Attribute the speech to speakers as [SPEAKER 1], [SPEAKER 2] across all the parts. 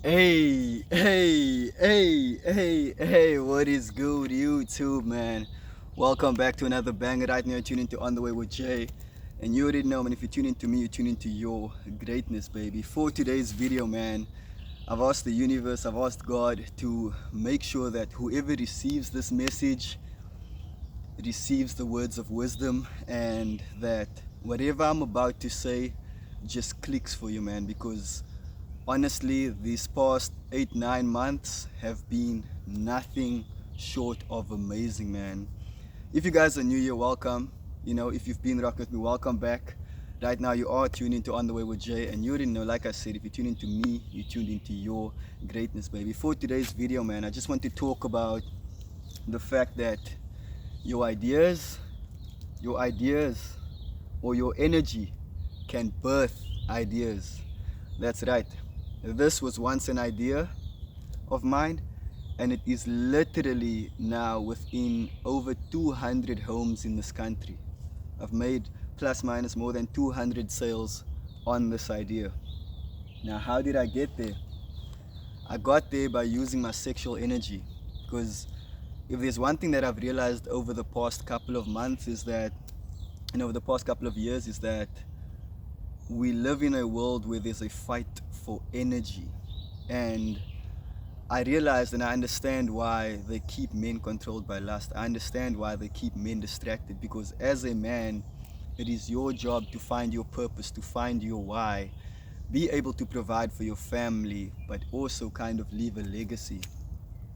[SPEAKER 1] Hey, what is good, YouTube, man? Welcome back to another banger. Right now, you're tuning to On the Way with Jay. And you already know, man, if you tune into me, you tune into your greatness, baby. For today's video, man, I've asked the universe, I've asked God to make sure that whoever receives this message receives the words of wisdom and that whatever I'm about to say just clicks for you, man, because honestly, these past 8-9 months have been nothing short of amazing, man. If you guys are new here, welcome. If you've been rocking with me, welcome back. Right now, you are tuned into On the Way with Jay, and you already know, like I said, if you tune into me, you tuned into your greatness, baby. For today's video, man, I just want to talk about the fact that your ideas, your ideas, or your energy can birth ideas. That's right. This was once an idea of mine, and it is literally now within over 200 homes in this country. I've made plus minus more than 200 sales on this idea. Now, how did I get there? I got there by using my sexual energy, because if there's one thing that I've realized over the past couple of months is that, and over the past couple of years, is that we live in a world where there's a fight for energy. And I realized and I understand why they keep men controlled by lust. I understand why they keep men distracted, because as a man, it is your job to find your purpose, to find your why, be able to provide for your family, but also kind of leave a legacy.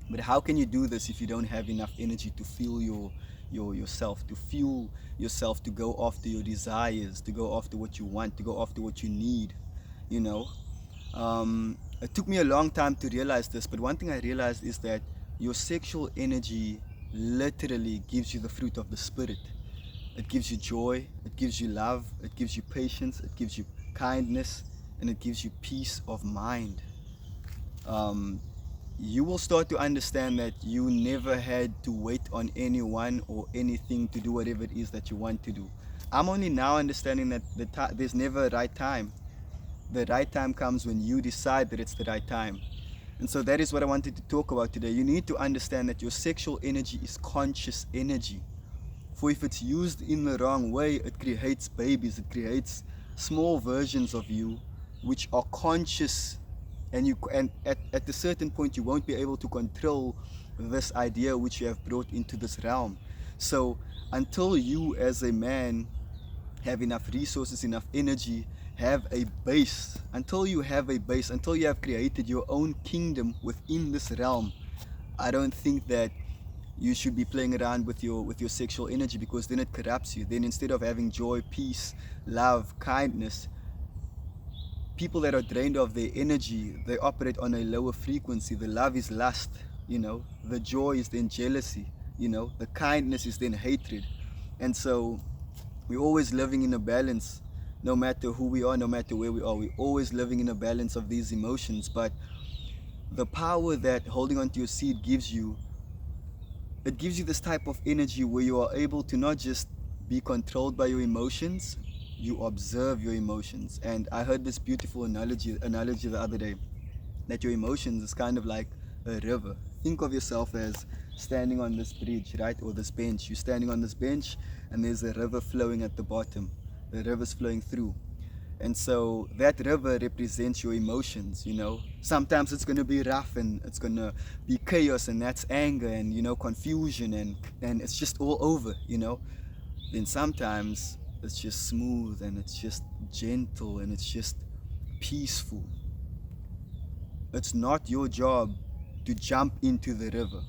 [SPEAKER 1] But how can you do this if you don't have enough energy to fuel yourself, to fuel yourself, to go after your desires, to go after what you want, to go after what you need, you know? It took me a long time to realize this, but one thing I realized is that your sexual energy literally gives you the fruit of the spirit. It gives you joy, it gives you love, it gives you patience, it gives you kindness, and it gives you peace of mind. Um, you will start to understand that you never had to wait on anyone or anything to do whatever it is that you want to do. I'm only now understanding that there's never a right time. The right time comes when you decide that it's the right time. And so that is what I wanted to talk about today. You need to understand that your sexual energy is conscious energy. For if it's used in the wrong way, it creates babies, it creates small versions of you which are conscious, and at a certain point you won't be able to control this idea which you have brought into this realm. So until you as a man have enough resources, enough energy, have a base, until you have a base, until you have created your own kingdom within this realm, I don't think that you should be playing around with your sexual energy, because then it corrupts you. Then instead of having joy, peace, love, kindness, people that are drained of their energy, they operate on a lower frequency. The love is lust, the joy is then jealousy, the kindness is then hatred. And so we're always living in a balance, no matter who we are, no matter where we are. We're always living in a balance of these emotions. But the power that holding onto your seed gives you, it gives you this type of energy where you are able to not just be controlled by your emotions, you observe your emotions. And I heard this beautiful analogy the other day, that your emotions is kind of like a river. Think of yourself as standing on this bridge, right? Or this bench. You're standing on this bench and there's a river flowing at the bottom. The river's flowing through. And so that river represents your emotions. Sometimes it's going to be rough and it's going to be chaos, and that's anger and, confusion, and it's just all over. Then sometimes it's just smooth and it's just gentle and it's just peaceful. It's not your job to jump into the river.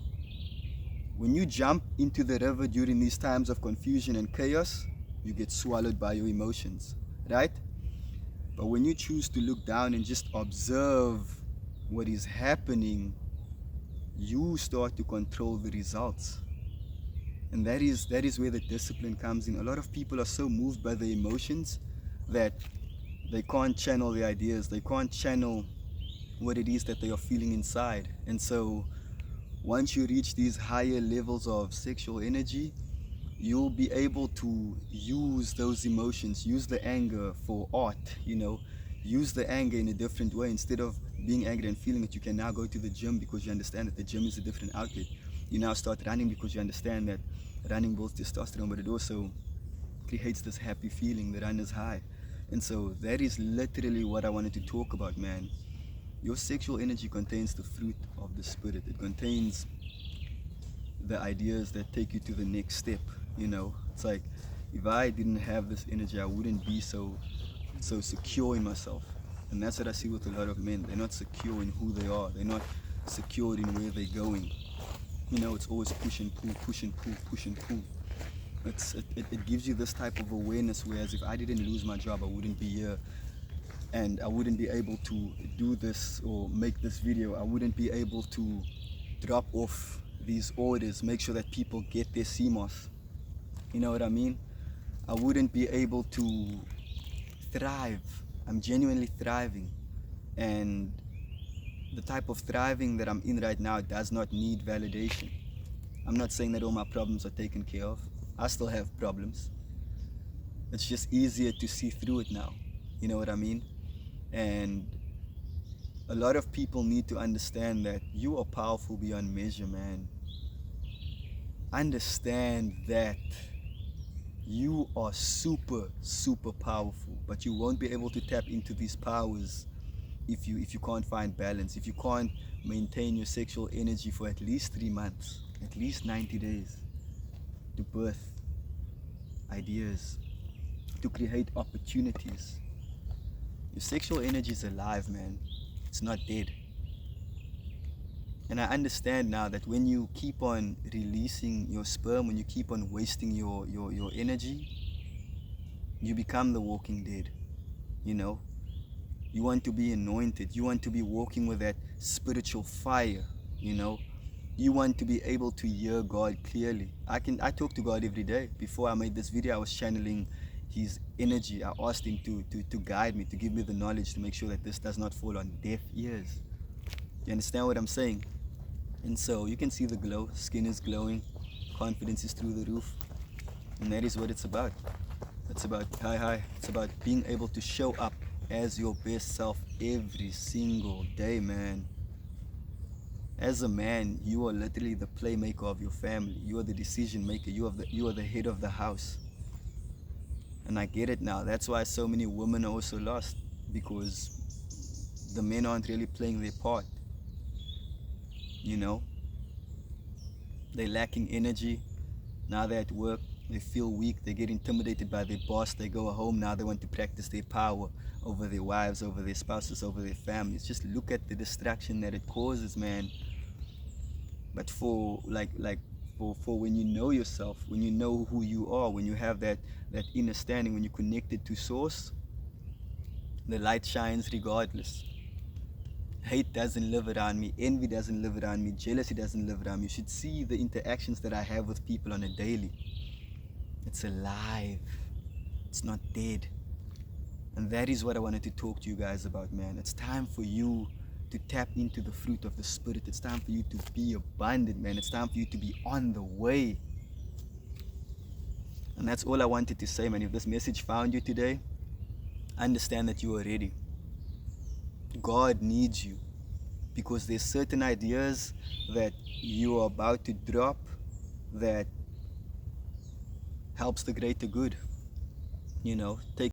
[SPEAKER 1] When you jump into the river during these times of confusion and chaos, you get swallowed by your emotions, right? But when you choose to look down and just observe what is happening, you start to control the results. And that is where the discipline comes in. A lot of people are so moved by the emotions that they can't channel the ideas, they can't channel what it is that they are feeling inside. And so once you reach these higher levels of sexual energy, you'll be able to use those emotions, use the anger for art, use the anger in a different way. Instead of being angry and feeling it, you can now go to the gym because you understand that the gym is a different outlet. You now start running because you understand that running builds testosterone, but it also creates this happy feeling, the runner's high. And so that is literally what I wanted to talk about, man. Your sexual energy contains the fruit of the spirit. It contains the ideas that take you to the next step. It's like, if I didn't have this energy, I wouldn't be so secure in myself. And that's what I see with a lot of men. They're not secure in who they are. They're not secured in where they're going. It's always push and pull, push and pull, push and pull. It gives you this type of awareness, whereas if I didn't lose my job, I wouldn't be here, and I wouldn't be able to do this or make this video. I wouldn't be able to drop off these orders, make sure that people get their CMOS. You know what I mean? I wouldn't be able to thrive. I'm genuinely thriving, and the type of thriving that I'm in right now does not need validation. I'm not saying that all my problems are taken care of. I still have problems. It's just easier to see through it now. You know what I mean? And a lot of people need to understand that you are powerful beyond measure, man. Understand that you are super, super powerful, but you won't be able to tap into these powers if you can't find balance, if you can't maintain your sexual energy for at least 3 months, at least 90 days, to birth ideas, to create opportunities. Your sexual energy is alive, man. It's not dead. And I understand now that when you keep on releasing your sperm, when you keep on wasting your energy, you become the walking dead. You want to be anointed. You want to be walking with that spiritual fire. You want to be able to hear God clearly. I talk to God every day. Before I made this video, I was channeling his energy. I asked him to guide me, to give me the knowledge, to make sure that this does not fall on deaf ears. You understand what I'm saying? And so you can see the glow. Skin is glowing, confidence is through the roof, and that is what it's about. It's about it's about being able to show up as your best self every single day, man. As a man, you are literally the playmaker of your family. You are the decision maker. You are the head of the house. And I get it now. That's why so many women are also lost, because the men aren't really playing their part. They're lacking energy. Now they're at work, they feel weak, they get intimidated by their boss, they go home, now they want to practice their power over their wives, over their spouses, over their families. Just look at the distraction that it causes, man. But for when you know yourself, when you know who you are, when you have that inner standing, when you're connected to source, the light shines regardless. Hate doesn't live around me, envy doesn't live around me, jealousy doesn't live around me. You should see the interactions that I have with people on a daily. It's alive. It's not dead. And that is what I wanted to talk to you guys about, man. It's time for you to tap into the fruit of the Spirit. It's time for you to be abundant, man. It's time for you to be on the way. And that's all I wanted to say, man. If this message found you today, understand that you are ready. God needs you, because there's certain ideas that you are about to drop that helps the greater good. Take